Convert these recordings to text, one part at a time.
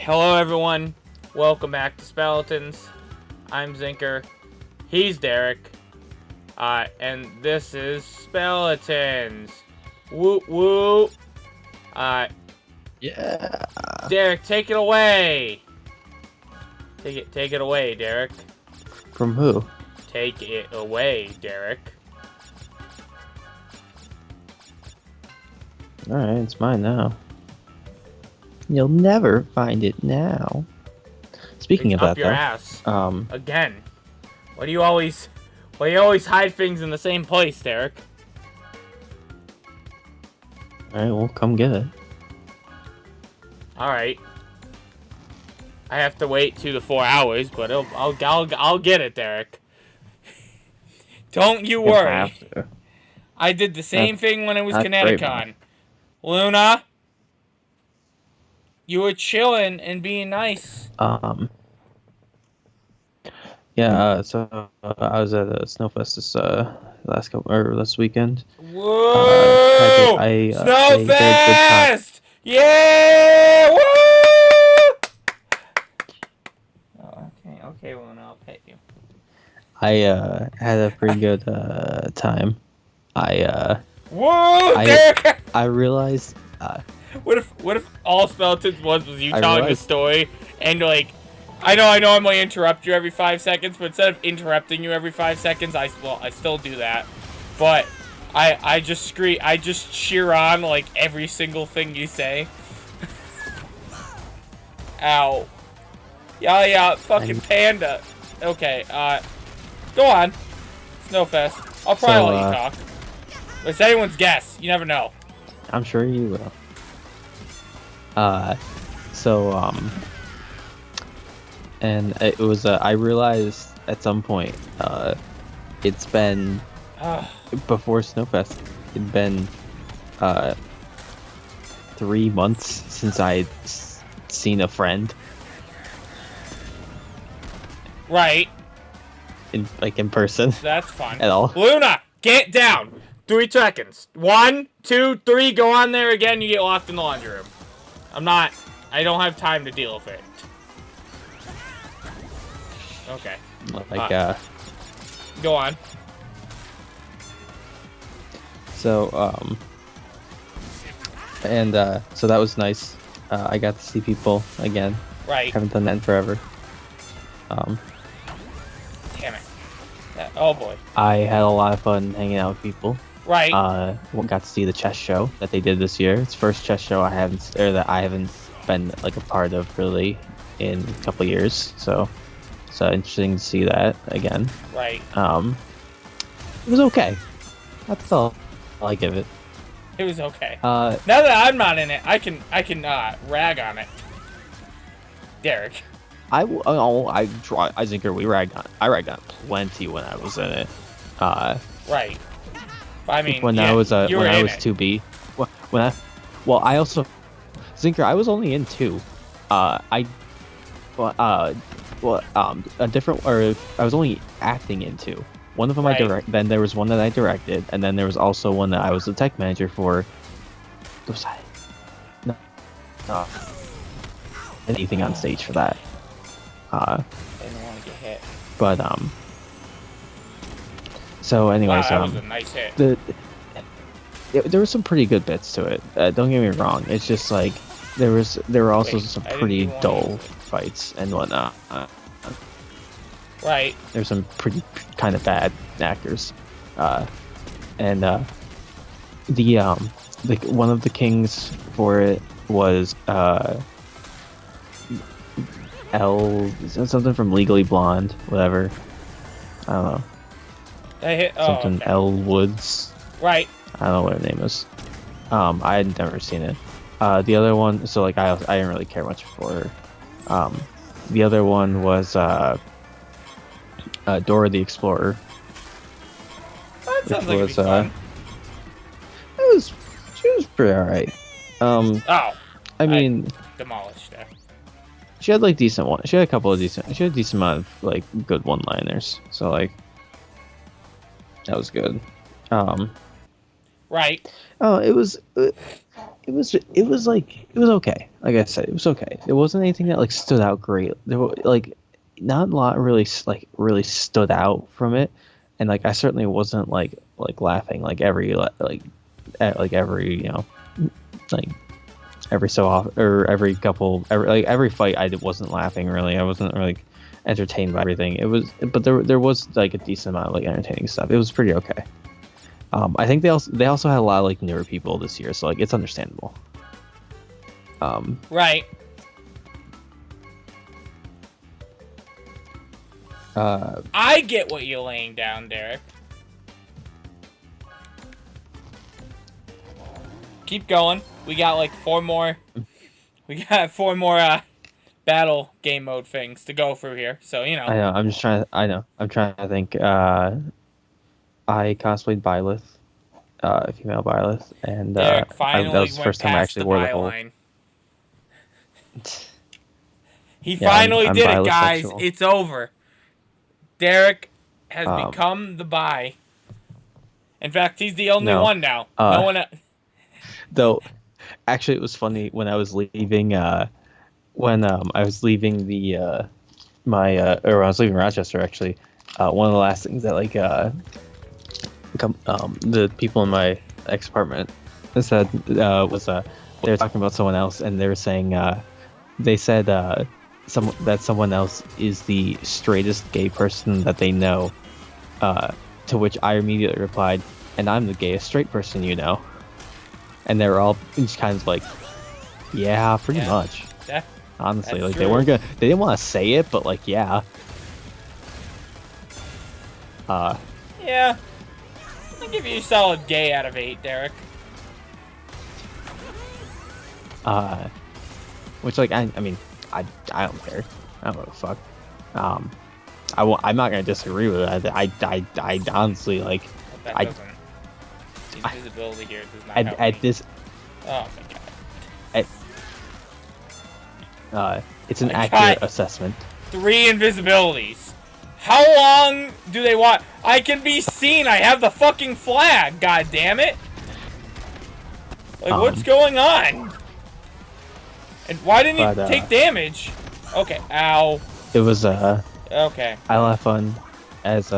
Hello everyone, welcome back to Speletons. I'm Zinker, he's Derek, and this is Speletons. Woo woo. Yeah. Derek, take it away. Take it away, Derek. From who? Take it away, Derek. Alright, it's mine now. You'll never find it now. Speaking It's of up that, your though, ass. Again. Why do you always hide things in the same place, Derek? alright, well, come get it. Alright. I have to wait 2 to 4 hours, but I'll get it, Derek. Don't you worry. Have to. I did the same thing when it was That's great, Kineticon. Luna, you were chilling and being nice. Yeah. So I was at a Snowfest this weekend. Whoa! I had a good Snowfest! Yeah! Woo! Oh, okay, Luna, I'll pet you. I had a pretty good time. Whoa, Derek! I realized. What if all Speletons was you telling the realized- story and like, I know I might interrupt you every 5 seconds, but instead of interrupting you every 5 seconds, I still do that, but I just cheer on like every single thing you say. Ow. Yeah, fucking panda. Okay, go on. Snowfest. I'll probably let you talk. But it's anyone's guess. You never know. I'm sure you will. And it was, I realized at some point, it's been, before Snowfest, it'd been, 3 months since I'd seen a friend. Right. In person. That's fine. At all. Luna, get down. 3 seconds. 1, 2, 3. Go on there again. You get locked in the laundry room. I don't have time to deal with it. Okay. Go on. So so that was nice. I got to see people again. Right. Haven't done that in forever. Damn it. Oh boy. I had a lot of fun hanging out with people. Right. Got to see the chess show that they did this year. It's the first chess show that I haven't been like a part of really in a couple years. So interesting to see that again. Right. It was okay. That's all I give it. It was okay. Now that I'm not in it, I can rag on it. Derek. I think I ragged on plenty when I was in it. Right. I mean, when I was 2B. I also Zinker. I was only in 2. I was only acting in 2. One of them right. I direct. Then there was one that I directed, and then there was also one that I was the tech manager for. Was I? No. Anything on stage for that. I didn't want to get hit. But So, anyways, wow, that was a nice hit. There were some pretty good bits to it. Don't get me wrong. It's just like there were also some pretty dull fights and whatnot. Right. There's some pretty kind of bad actors, and one of the kings for it was something from Legally Blonde, whatever. I don't know. Something okay. L Woods. Right. I don't know what her name is. I had never seen it. The other one, so like I didn't really care much for her. The other one was Dora the Explorer. That sounds like it'd be fun. She was pretty alright. I mean, demolished her. She had like decent one. She had a decent amount of like good one-liners. So like that was good. Right. Oh, it was it was okay. Like I said, it was okay. It wasn't anything that like stood out great. There were like not a lot really stood out from it, and like I certainly wasn't like laughing like every like every like every so often or every fight I wasn't laughing really. I wasn't really entertained by everything. It was, but there was like a decent amount of like entertaining stuff. It was pretty okay. I think they also had a lot of like newer people this year, so like it's understandable. Right. I get what you're laying down, Derek. Keep going. We got like 4 more. We got 4 more battle game mode things to go through here. So you know. I know. I'm just trying. I know. I'm trying to think. I cosplayed Byleth, female Byleth, and Derek finally that was the went first time I past actually the wore the whole. byline. He Yeah, finally I'm did it, guys. bisexual. It's over. Derek has Um, become the bi. In fact, he's the only No. one now. No one. Though, actually, it was funny when I was leaving. When I was leaving the or I was leaving Rochester. Actually, one of the last things that like the people in my ex apartment said was they were talking about someone else, and they were saying they said that someone else is the straightest gay person that they know. To which I immediately replied, "And I'm the gayest straight person you know." And they were all just kind of like, "Yeah, pretty much." Yeah, Honestly, that's like true. they didn't want to say it, but like, yeah. Yeah. I'll give you a solid gay out of 8, Derek. Which like I mean, I don't care. I don't give a fuck. I'm not gonna disagree with it. I honestly like. That I- doesn't. The invisibility here does not help At me. this, Oh my god. it's an I accurate got- assessment. 3 invisibilities. How long do they want? I can be seen. I have the fucking flag. God damn it. Like, what's going on? And why didn't he But, take damage? Okay. Ow. It was Okay. I had fun as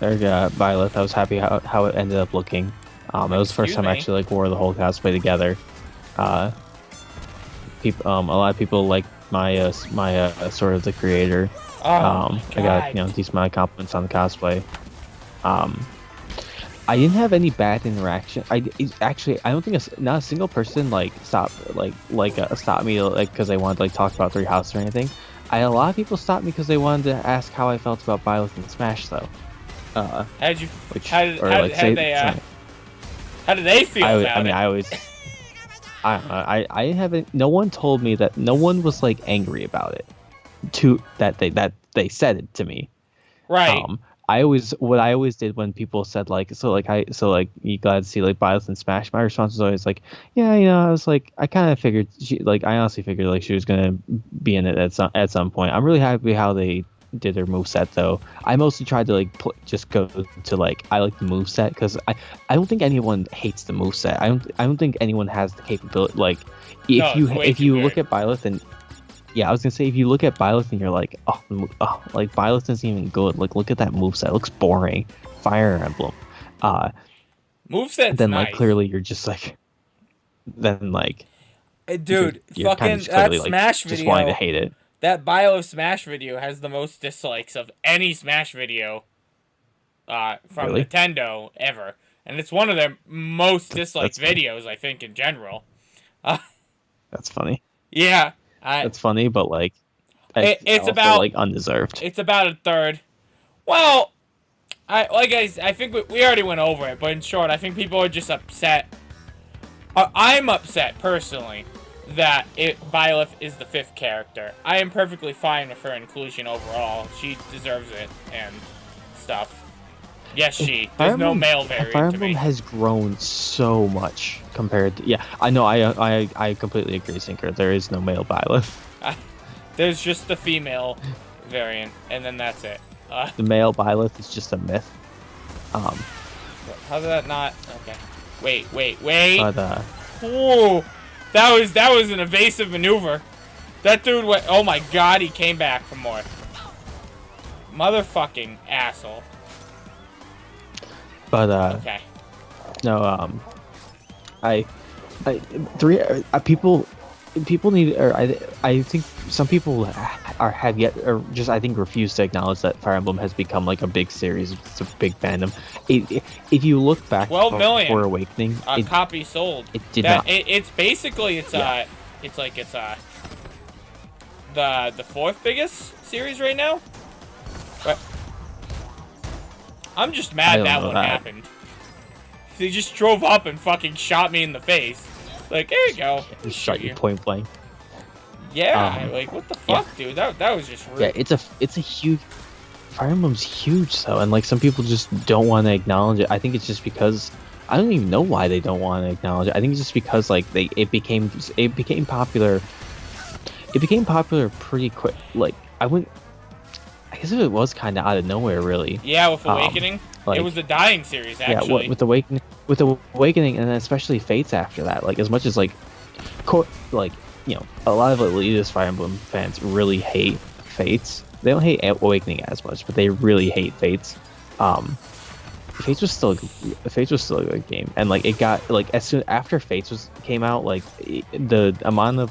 Violet. I was happy how it ended up looking. It was the first Excuse time me? I actually like wore the whole cosplay together. People, a lot of people like my sort of the creator. Oh my I got God. decent amount of compliments on the cosplay. I didn't have any bad interaction. Actually I don't think not a single person like stopped stopped me like because they wanted to like talk about Three Houses or anything. I had a lot of people stop me because they wanted to ask how I felt about Byleth and Smash though. How did you? Which How did, or how, like how say, they? How did they feel about I mean it? I always. I haven't. No one told me that. No one was like angry about it. That they said it to me. Right. What I always did when people said like you glad to see like Byleth and Smash, my response was always like, yeah, I was like, I kind of figured I honestly figured like she was gonna be in it at some point. I'm really happy how they did their moveset though. I mostly tried to like just go to like I like the moveset because I don't think anyone hates the moveset. I don't think anyone has the capability like No, it's way if too you good. look at Byleth and yeah, I was gonna say if you look at Byleth and you're like, oh like Byleth isn't even good. Like look at that moveset, it looks boring. Fire Emblem. Moveset's Then nice. like clearly you're just like, then like, Dude, you're fucking kind of clearly that like Smash just video. wanting to hate it. That Bio Smash video has the most dislikes of any Smash video from Really? Nintendo ever. And it's one of their most disliked That's funny. videos, I think, in general. That's funny. Yeah. That's funny, but like, It's also, about like undeserved. It's about a third. Well, I think we already went over it, but in short, I think people are just upset. I'm upset, personally, that Byleth is the 5th character. I am perfectly fine with her inclusion overall. She deserves it and stuff. Yes, she. There's no male variant Fire to Emblem me. has grown so much compared to I know I completely agree, Zinker. There is no male Byleth. There's just the female variant, and then that's it. The male Byleth is just a myth. How did that not? Okay. Wait. But Ooh, that was an evasive maneuver. That dude went. Oh my god, he came back for more. Motherfucking asshole. But okay. No, people need, or I think some people have yet, or just I think refuse to acknowledge that Fire Emblem has become like a big series. It's a big fandom. If you look back 12 million for Awakening, copies sold. It did not. It's basically the fourth biggest series right now. But I'm just mad that one happened. They just drove up and fucking shot me in the face. Like, there you go. Yeah, shot you point blank. Yeah, like what the fuck, dude? That was just rude. Yeah, it's a huge. Fire Emblem's huge though, and like some people just don't want to acknowledge it. I think it's just because I don't even know why they don't want to acknowledge it. I think it's just because like it became popular. It became popular pretty quick. Like I guess it was kind of out of nowhere, really. Yeah, with Awakening, it was the dying series actually. Yeah, with Awakening, and then especially Fates after that. Like as much as like you know, a lot of elitist Fire Emblem fans really hate Fates. They don't hate Awakening as much, but they really hate Fates. Fates was still a good game, and like it got like as soon after Fates came out, like the amount of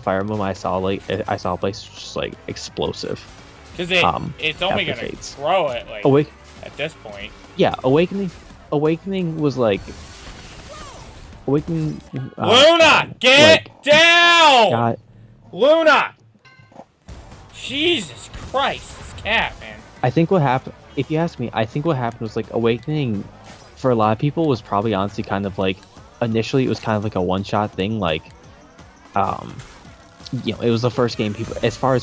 Fire Emblem I saw play was just like explosive. Because it's only gonna grow it like at this point. Yeah, Awakening was like Awakening. Luna, get down! God. Luna! Jesus Christ, this cat, man. I think what happened, if you ask me, I think what happened was like Awakening, for a lot of people, was probably honestly kind of like initially it was kind of like a one-shot thing, like, you know, it was the first game people as far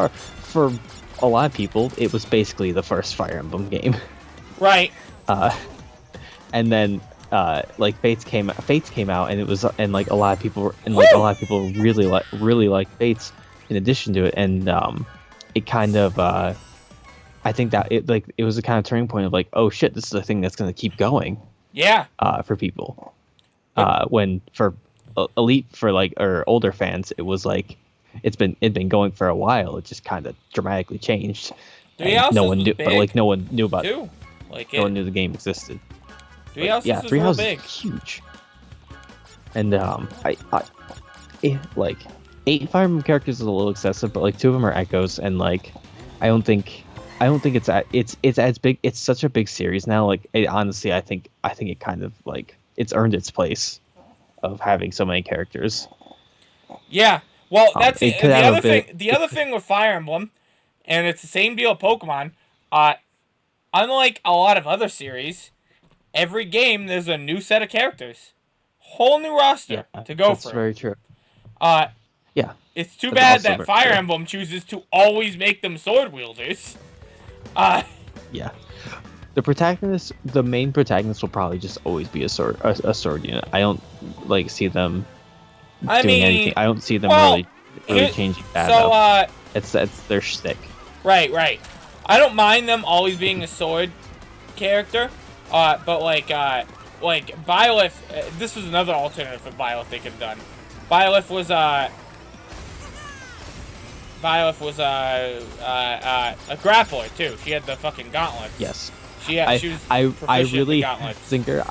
for a lot of people, it was basically the first Fire Emblem game. Right. And then like Fates came out, and it was, and like a lot of people really like Fates in addition to it, and it kind of I think that it was a kind of turning point of like, oh shit, this is a thing that's going to keep going. Yeah. For people. When for elite, for like, or older fans, it was like it'd been going for a while. It just kind of dramatically changed. No one knew, but like no one knew about it. Like no one knew the game existed. Three Houses yeah, was Three Houses big. is huge. And like 8 Fire Emblem characters is a little excessive, but like 2 of them are echoes, and like I don't think it's as big. It's such a big series now. Like honestly, I think it kind of like it's earned its place of having so many characters. Yeah, well, that's the other thing with Fire Emblem, and it's the same deal with Pokemon. Unlike a lot of other series, every game there's a new set of characters, whole new roster to go for. That's very true. Yeah. It's too bad that Fire Emblem chooses to always make them sword wielders. Yeah. The main protagonist will probably just always be a sword unit. I don't like see them doing anything. I don't see them really changing that up. That's their shtick. Right. I don't mind them always being a sword character, but like Byleth, this was another alternative for Byleth they could have done. Byleth was a grappler too. She had the fucking gauntlets. Yes. She was proficient in gauntlets. Zinker,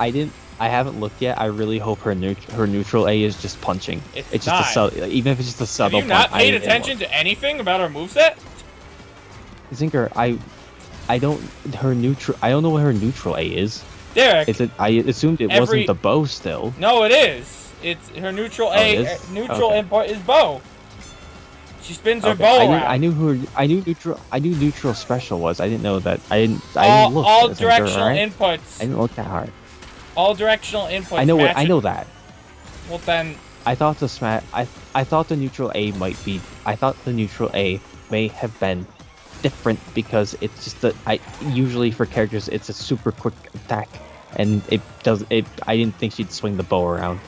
I haven't looked yet. I really hope her neutral A is just punching. It's just not. Even if it's just a subtle. Have you not paid attention to anything about her moveset? Zinker, I don't know what her neutral A is. Derek, I assumed it wasn't the bow still. No, it is. It's her neutral A. Neutral input is bow. She spins her bow around. I knew neutral special was. I didn't know that. I didn't look. All directional inputs. I didn't look that hard. All directional inputs. I know that. Well then. I thought the neutral A might be. I thought the neutral A may have been different because it's just that usually for characters it's a super quick attack, and I didn't think she'd swing the bow around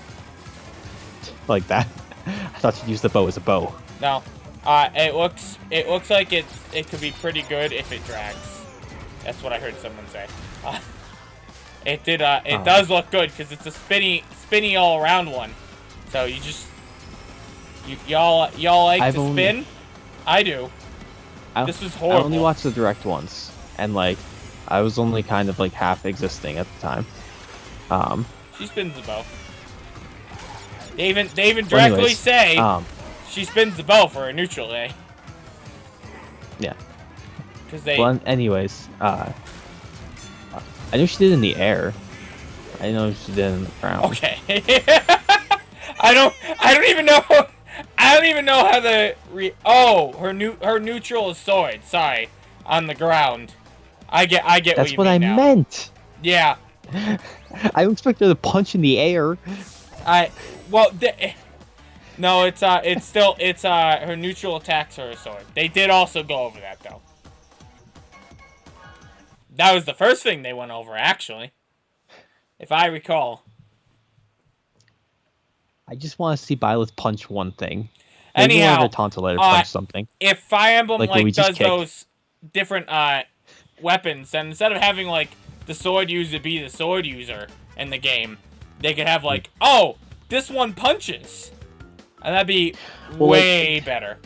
like that. I thought she'd use the bow as a bow. No. It looks like it could be pretty good if it drags. That's what I heard someone say. It does look good because it's a spinny all around one. So you just y'all like I've to only- spin? I do. This was I horrible. only watched the direct once, and like I was only kind of like half existing at the time. She spins the bow. They even Well, directly anyways, say she spins the bow for a neutral A. Yeah. Because they. Well, anyways, I knew she did in the air. I didn't know she did in the ground. Okay. I don't even know. I don't even know how the her neutral is sword. Sorry, on the ground. I get That's what you what mean I now. meant. Yeah. I don't expect her to punch in the air. No, it's her neutral attacks her sword. They did also go over that though. That was the first thing they went over, actually, if I recall. I just want to see Byleth punch one thing. Maybe Anyhow, one of her taunts let her punch something. If Fire Emblem Like does kick. those different weapons, then instead of having like the sword user be the sword user in the game, they could have like, oh, this one punches, and that'd be way better.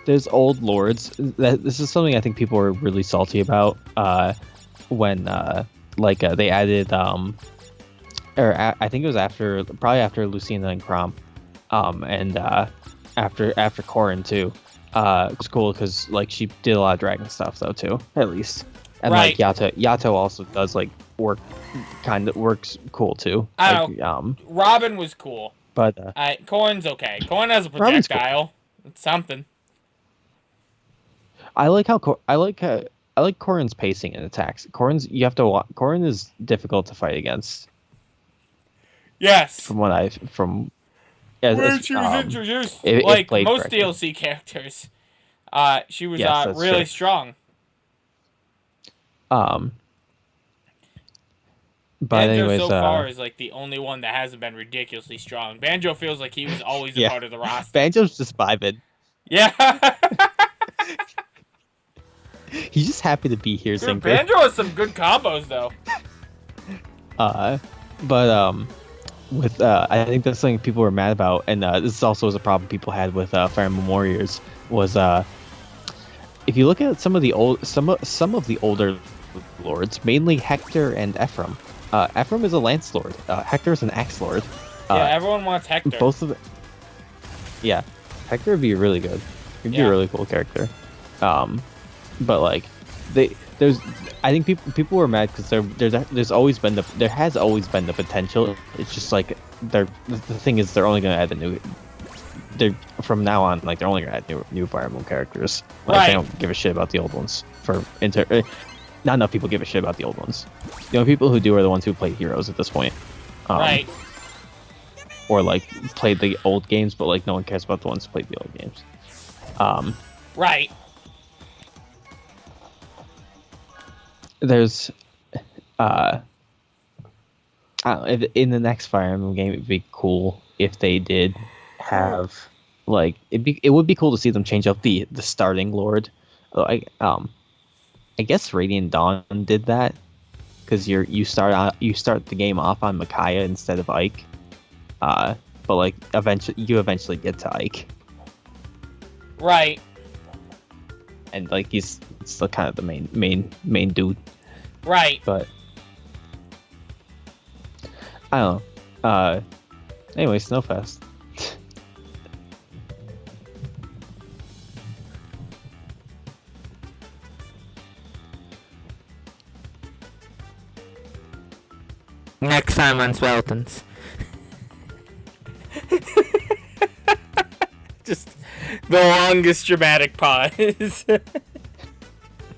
There's old lords. This is something I think people were really salty about when they added I think it was probably after Lucina and Crom, and after Corrin too. It was cool because like she did a lot of dragon stuff though too, at least. And right. like Yato also does like works cool too. I don't know. Robin was cool, but Corrin's okay. Corrin has a projectile. Cool. It's something. I like Corrin's pacing and attacks. Corrin is difficult to fight against. Yes. When she was introduced, most correctly. DLC characters, she was really true. strong. But Banjo anyways, so far is like the only one that hasn't been ridiculously strong. Banjo feels like he was always a part of the roster. Banjo's just vibing. Yeah. He's just happy to be here, Zinker. Banjo has some good combos though. With I think that's something people were mad about, and this also was a problem people had with Fire Emblem Warriors. Was if you look at some of the older lords, mainly Hector and Ephraim. Ephraim is a lance lord. Hector is an axe lord. Yeah, everyone wants Hector. Both of it. Yeah, Hector would be really good. He'd be a really cool character. But like, I think people were mad because there has always been the potential. It's just like the thing is they're only gonna add from now on, like they're only gonna add new Fire Emblem characters. Like they don't give a shit about the old ones. Not enough people give a shit about the old ones. The only people who do are the ones who play Heroes at this point. Right. Or like played the old games, but like no one cares about the ones who played the old games. Right. There's I don't know, in the next Fire Emblem game it'd be cool if they did have like it would be cool to see them change up the starting lord. I guess Radiant Dawn did that because you start the game off on Micaiah instead of Ike. But like eventually get to Ike. Right. And like he's still kind of the main dude. Right. But I don't know. Anyway, Snowfest. Next time on Speletons. Just the longest dramatic pause.